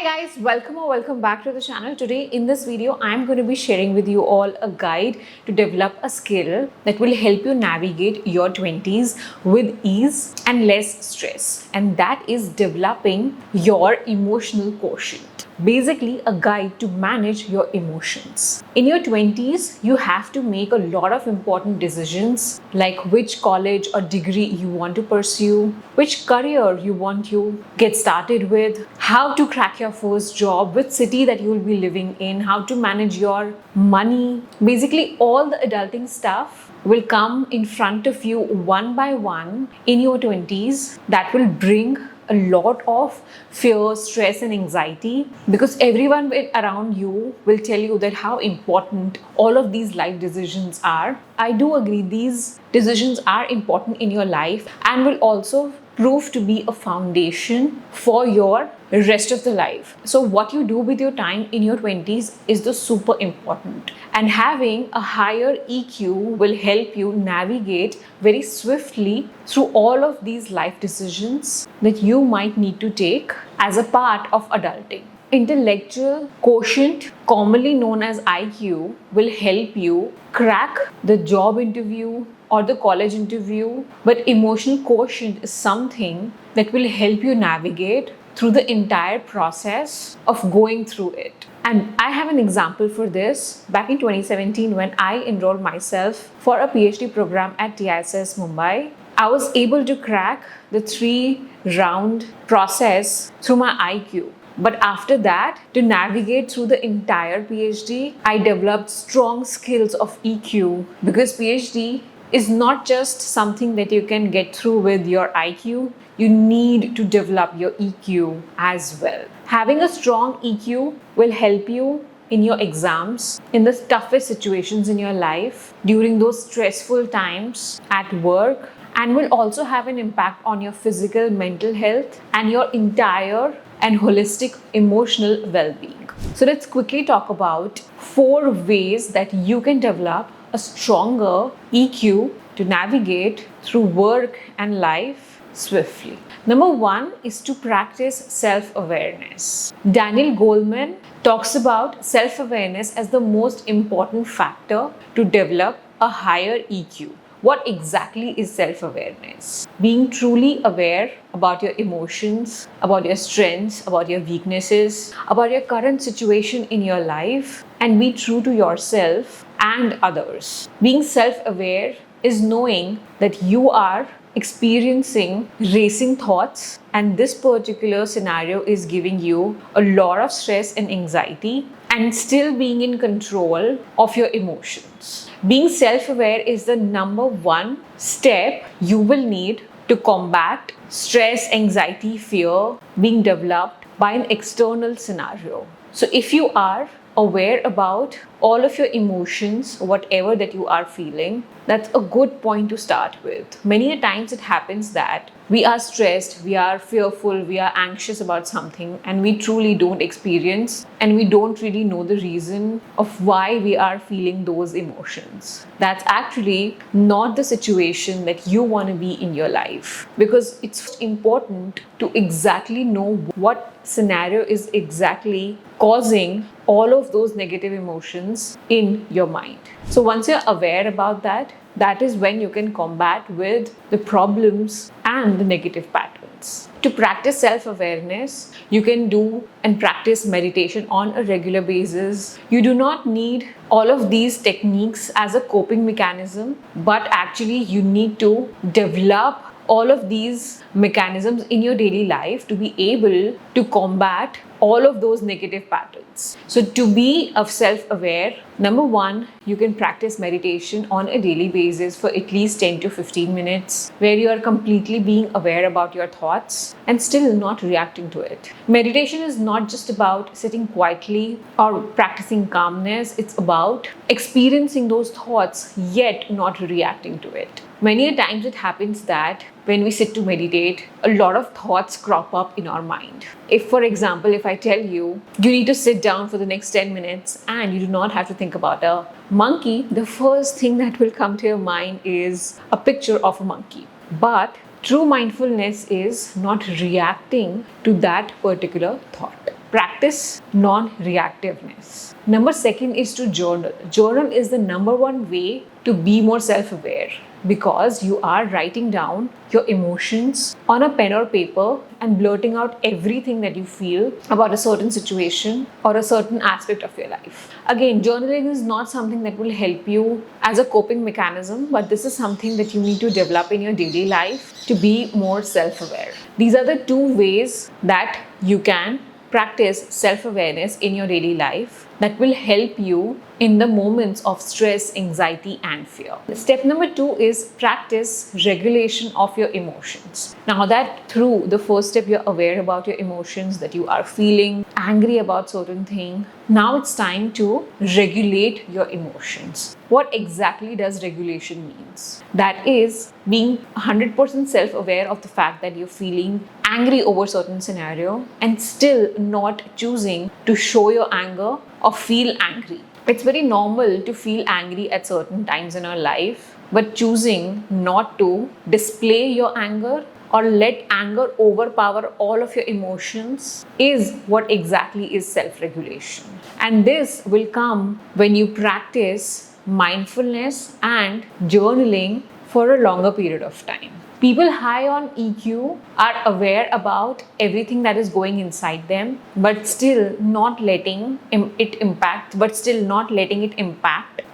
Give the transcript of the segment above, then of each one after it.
Guys, welcome or welcome back to the channel. Today in this video I'm going to be sharing with you all a guide to develop a skill that will help you navigate your 20s with ease and less stress, and that is developing your emotional quotient. Basically a guide to manage your emotions. In your 20s, you have to make a lot of important decisions like which college or degree you want to pursue, which career you want to get started with, how to crack your first job, which city that you will be living in, how to manage your money. Basically all the adulting stuff will come in front of you one by one in your 20s. That will bring a lot of fear, stress and anxiety, because everyone around you will tell you that how important all of these life decisions are. I do agree these decisions are important in your life and will also prove to be a foundation for your rest of the life. So what you do with your time in your 20s is the super important, and having a higher EQ will help you navigate very swiftly through all of these life decisions that you might need to take as a part of adulting. Intellectual quotient, commonly known as IQ, will help you crack the job interview or the college interview, but emotional quotient is something that will help you navigate through the entire process of going through it. And I have an example for this. Back in 2017, when I enrolled myself for a PhD program at TISS Mumbai, I was able to crack the 3-round process through my IQ. But after that, to navigate through the entire PhD, I developed strong skills of EQ, because PhD is not just something that you can get through with your IQ. You need to develop your EQ as well. Having a strong EQ will help you in your exams, in the toughest situations in your life, during those stressful times at work, and will also have an impact on your physical, mental health and your entire and holistic emotional well-being. So let's quickly talk about 4 ways that you can develop a stronger EQ to navigate through work and life swiftly. Number 1 is to practice self-awareness. Daniel Goleman talks about self-awareness as the most important factor to develop a higher EQ. What exactly is self-awareness? Being truly aware about your emotions, about your strengths, about your weaknesses, about your current situation in your life, and be true to yourself and others. Being self-aware is knowing that you are experiencing racing thoughts, and this particular scenario is giving you a lot of stress and anxiety, and still being in control of your emotions. Being self-aware is the number 1 step you will need to combat stress, anxiety, fear being developed by an external scenario. So if you are aware about all of your emotions, whatever that you are feeling, that's a good point to start with. Many times it happens that we are stressed, we are fearful, we are anxious about something, and we truly don't experience and we don't really know the reason of why we are feeling those emotions. That's actually not the situation that you want to be in your life, because it's important to exactly know what scenario is exactly causing all of those negative emotions in your mind. So once you're aware about that, that is when you can combat with the problems and the negative patterns. To practice self-awareness, you can do and practice meditation on a regular basis. You do not need all of these techniques as a coping mechanism, but actually you need to develop all of these mechanisms in your daily life to be able to combat all of those negative patterns. So to be self-aware, number 1, you can practice meditation on a daily basis for at least 10 to 15 minutes, where you are completely being aware about your thoughts and still not reacting to it. Meditation is not just about sitting quietly or practicing calmness. It's about experiencing those thoughts yet not reacting to it. Many times it happens that when we sit to meditate, a lot of thoughts crop up in our mind. If, for example, if I tell you, you need to sit down for the next 10 minutes and you do not have to think about a monkey, the first thing that will come to your mind is a picture of a monkey. But true mindfulness is not reacting to that particular thought. practice non-reactiveness. Number second is to journal. Journal is the number one way to be more self-aware, because you are writing down your emotions on a pen or paper and blurting out everything that you feel about a certain situation or a certain aspect of your life. Again, journaling is not something that will help you as a coping mechanism, but this is something that you need to develop in your daily life to be more self-aware. These are the two ways that you can practice self-awareness in your daily life that will help you in the moments of stress, anxiety, and fear. Step number 2 is practice regulation of your emotions. Now that through the first step you're aware about your emotions, that you are feeling angry about certain thing, now it's time to regulate your emotions. What exactly does regulation means? That is being 100% self-aware of the fact that you're feeling angry over certain scenario and still not choosing to show your anger or feel angry. It's very normal to feel angry at certain times in our life, but choosing not to display your anger or let anger overpower all of your emotions is what exactly is self-regulation. And this will come when you practice mindfulness and journaling for a longer period of time. People high on EQ are aware about everything that is going inside them, but still not letting it impact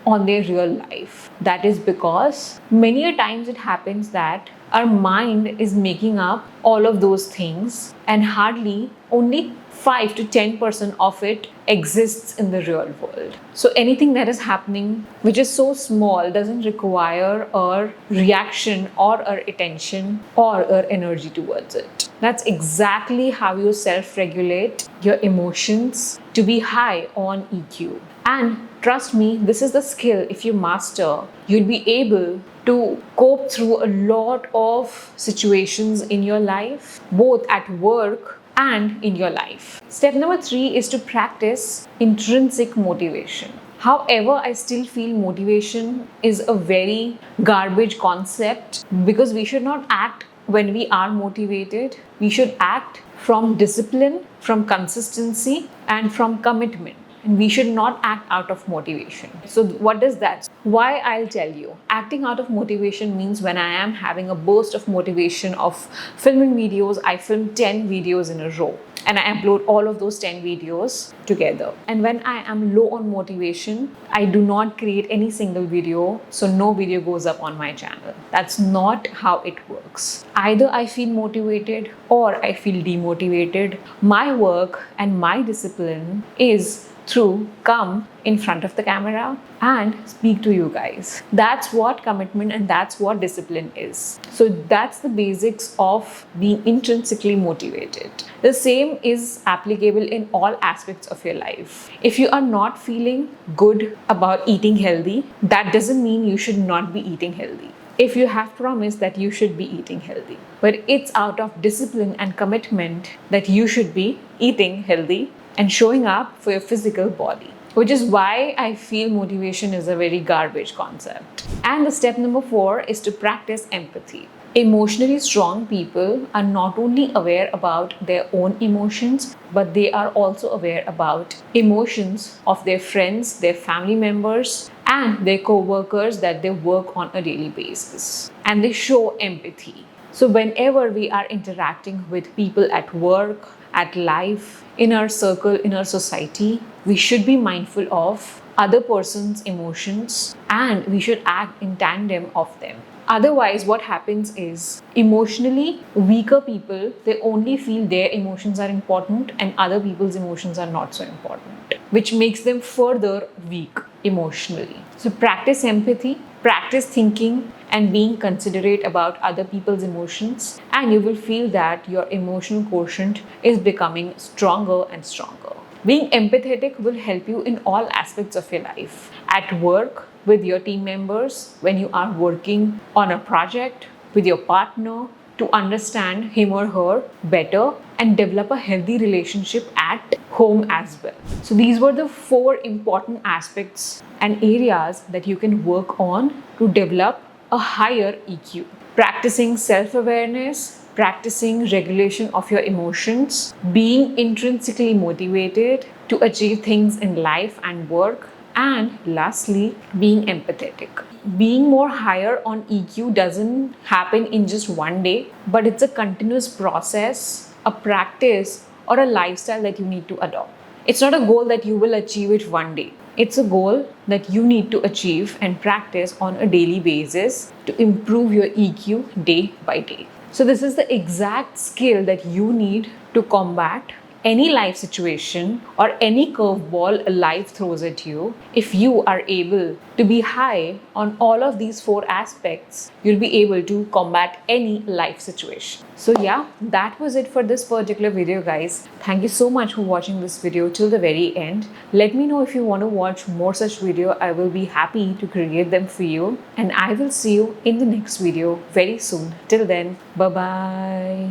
on their real life. That is because many a times it happens that our mind is making up all of those things and hardly only 5 to 10% of it exists in the real world. So anything that is happening which is so small doesn't require our reaction or our attention or our energy towards it. That's exactly how you self-regulate your emotions to be high on EQ. And trust me, this is the skill. If you master, you'll be able to cope through a lot of situations in your life, both at work and in your life. Step number 3 is to practice intrinsic motivation. However, I still feel motivation is a very garbage concept, because we should not act when we are motivated. We should act from discipline, from consistency, and from commitment. And we should not act out of motivation. So what does that? Why? I'll tell you. Acting out of motivation means when I am having a burst of motivation of filming videos, I film 10 videos in a row and I upload all of those 10 videos together. And when I am low on motivation, I do not create any single video, so no video goes up on my channel. That's not how it works. Either I feel motivated or I feel demotivated. My work and my discipline is through come in front of the camera and speak to you guys. That's what commitment and that's what discipline is. So that's the basics of being intrinsically motivated. The same is applicable in all aspects of your life. If you are not feeling good about eating healthy, that doesn't mean you should not be eating healthy. If you have promised that you should be eating healthy, but it's out of discipline and commitment that you should be eating healthy and showing up for your physical body, which is why I feel motivation is a very garbage concept. And the step number 4 is to practice empathy. Emotionally strong people are not only aware about their own emotions, but they are also aware about emotions of their friends, their family members, and their co-workers that they work on a daily basis. And they show empathy. So whenever we are interacting with people at work, at life, in our circle, in our society, we should be mindful of other person's emotions and we should act in tandem of them. Otherwise, what happens is emotionally weaker people, they only feel their emotions are important and other people's emotions are not so important, which makes them further weak emotionally. So practice empathy, practice thinking and being considerate about other people's emotions, and you will feel that your emotional quotient is becoming stronger and stronger. Being empathetic will help you in all aspects of your life. At work, with your team members, when you are working on a project, with your partner, to understand him or her better and develop a healthy relationship at home as well. So these were the 4 important aspects and areas that you can work on to develop a higher EQ. Practicing self-awareness, practicing regulation of your emotions, being intrinsically motivated to achieve things in life and work, and lastly, being empathetic. Being more higher on EQ doesn't happen in just one day, but it's a continuous process, a practice, or a lifestyle that you need to adopt. It's not a goal that you will achieve it one day. It's a goal that you need to achieve and practice on a daily basis to improve your EQ day by day. So, this is the exact skill that you need to combat any life situation or any curveball life throws at you. If you are able to be high on all of these four aspects, you'll be able to combat any life situation. So yeah, that was it for this particular video, guys. Thank you so much for watching this video till the very end. Let me know if you want to watch more such video. I will be happy to create them for you, and I will see you in the next video very soon. Till then, bye bye.